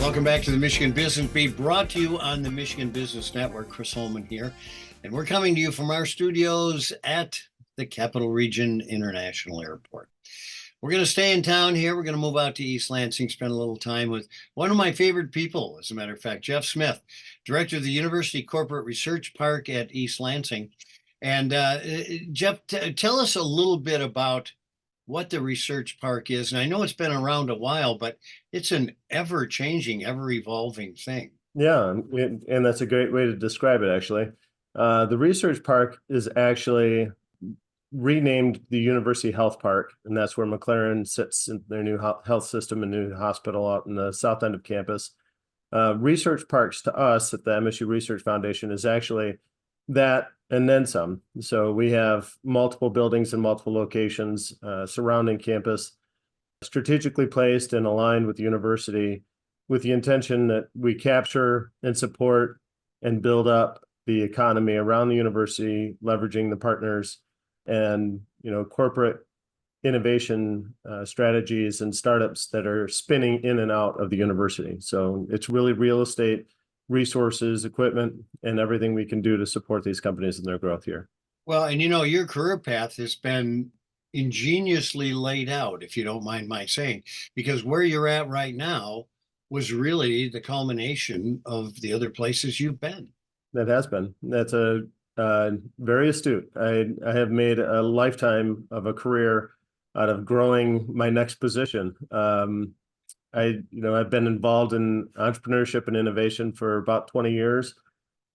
Welcome back to the Michigan Business Beat, brought to you on the Michigan Business Network. Chris Holman here, and we're coming to you from our studios at the Capital Region International Airport. We're going to stay in town here. We're going to move out to East Lansing, spend a little time with one of my favorite people, as a matter of fact, Jeff Smith, director of the University Corporate Research Park at East Lansing. And Jeff, tell us a little bit about what the research park is. And I know it's been around a while, but it's an ever-changing, ever-evolving thing. Yeah, and that's a great way to describe it, actually. The research park is actually renamed the University Health Park, and that's where McLaren sits in their new health system and new hospital out in the south end of campus. Research parks to us at the MSU Research Foundation is actually that and then some. So we have multiple buildings in multiple locations surrounding campus, strategically placed and aligned with the university, with the intention that we capture and support and build up the economy around the university, leveraging the partners and corporate innovation strategies and startups that are spinning in and out of the university. So it's really real estate, resources, equipment, and everything we can do to support these companies in their growth here. Well, and your career path has been ingeniously laid out, if you don't mind my saying, because where you're at right now was really the culmination of the other places you've been. That has been. That's a very astute. I have made a lifetime of a career out of growing my next position. I've been involved in entrepreneurship and innovation for about 20 years,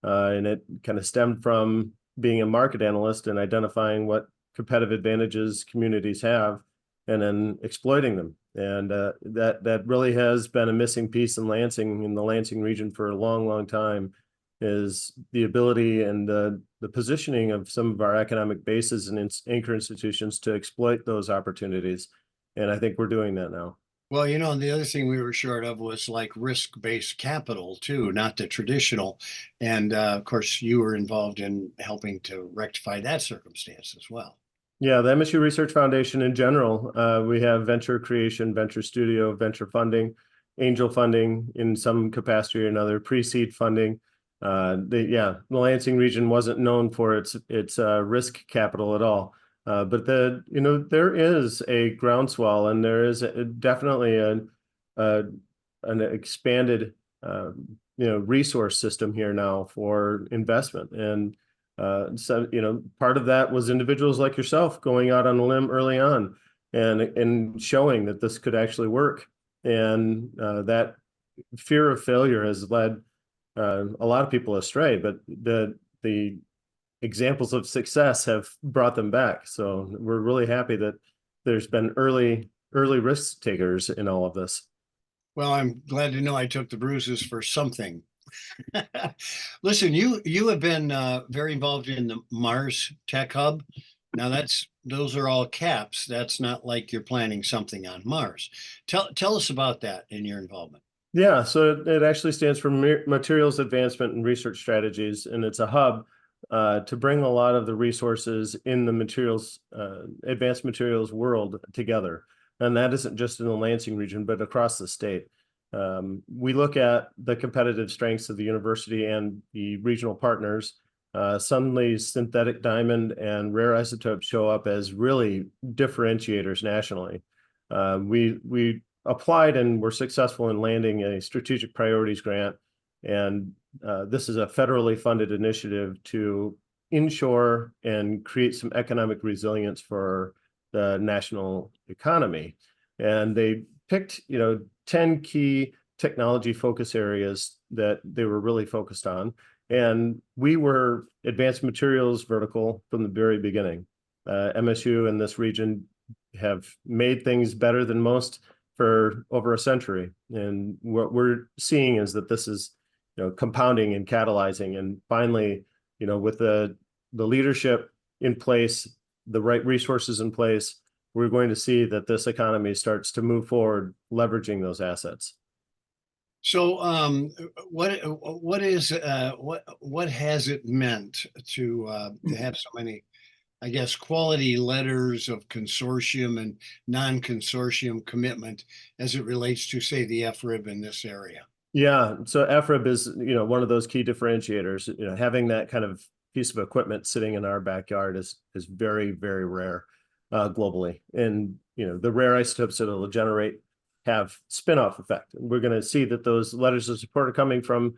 and it kind of stemmed from being a market analyst and identifying what competitive advantages communities have, and then exploiting them. And that really has been a missing piece in Lansing, in the Lansing region, for a long, long time, is the ability and the positioning of some of our economic bases and anchor institutions to exploit those opportunities. And I think we're doing that now. Well, and the other thing we were short of was like risk-based capital too, not the traditional. And of course, you were involved in helping to rectify that circumstance as well. Yeah, the MSU Research Foundation in general, we have venture creation, venture studio, venture funding, angel funding in some capacity or another, pre-seed funding. The Lansing region wasn't known for its risk capital at all. But there is a groundswell, and there is definitely an expanded resource system here now for investment. And so part of that was individuals like yourself going out on a limb early on and showing that this could actually work. And that fear of failure has led a lot of people astray, but the examples of success have brought them back. So we're really happy that there's been early risk takers in all of this. Well, I'm glad to know I took the bruises for something. Listen, you have been very involved in the Mars Tech Hub. Now those are all caps. That's not like you're planning something on Mars. Tell us about that and your involvement. Yeah, so it actually stands for Materials Advancement and Research Strategies, and it's a hub to bring a lot of the resources in the materials, advanced materials world together. And that isn't just in the Lansing region, but across the state. We look at the competitive strengths of the university and the regional partners. Suddenly, synthetic diamond and rare isotopes show up as really differentiators nationally. We applied and were successful in landing a strategic priorities grant. And this is a federally funded initiative to ensure and create some economic resilience for the national economy. And they picked, 10 key technology focus areas that they were really focused on. And we were advanced materials vertical from the very beginning. MSU in this region have made things better than most for over a century. And what we're seeing is that this is compounding and catalyzing. And finally, with the leadership in place, the right resources in place, we're going to see that this economy starts to move forward, leveraging those assets. So, what has it meant to have so many, I guess, quality letters of consortium and non-consortium commitment as it relates to, say, the FRIB in this area? Yeah, so FRIB is, one of those key differentiators. Having that kind of piece of equipment sitting in our backyard is very, very rare globally. And the rare isotopes that it'll generate have spin-off effect. And we're going to see that those letters of support are coming from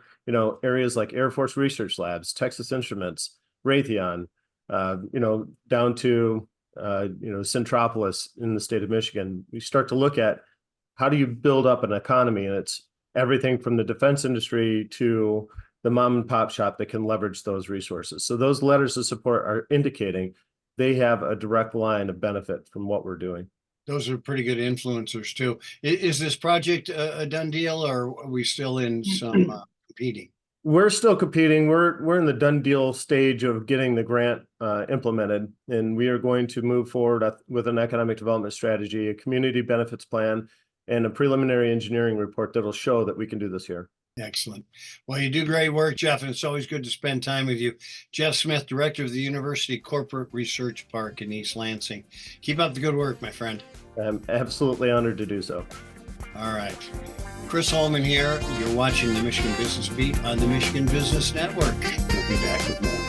areas like Air Force Research Labs, Texas Instruments, Raytheon, down to Centropolis in the state of Michigan. We start to look at how do you build up an economy, and it's everything from the defense industry to the mom and pop shop that can leverage those resources. So those letters of support are indicating they have a direct line of benefit from what we're doing. Those are pretty good influencers too. Is this project a done deal, or are we still in some competing? We're still competing. We're in the done deal stage of getting the grant implemented, and we are going to move forward with an economic development strategy, a community benefits plan, and a preliminary engineering report that'll show that we can do this here. Excellent. Well, you do great work, Jeff, and it's always good to spend time with you. Jeff Smith, Director of the University Corporate Research Park in East Lansing. Keep up the good work, my friend. I'm absolutely honored to do so. All right. Chris Holman here. You're watching the Michigan Business Beat on the Michigan Business Network. We'll be back with more.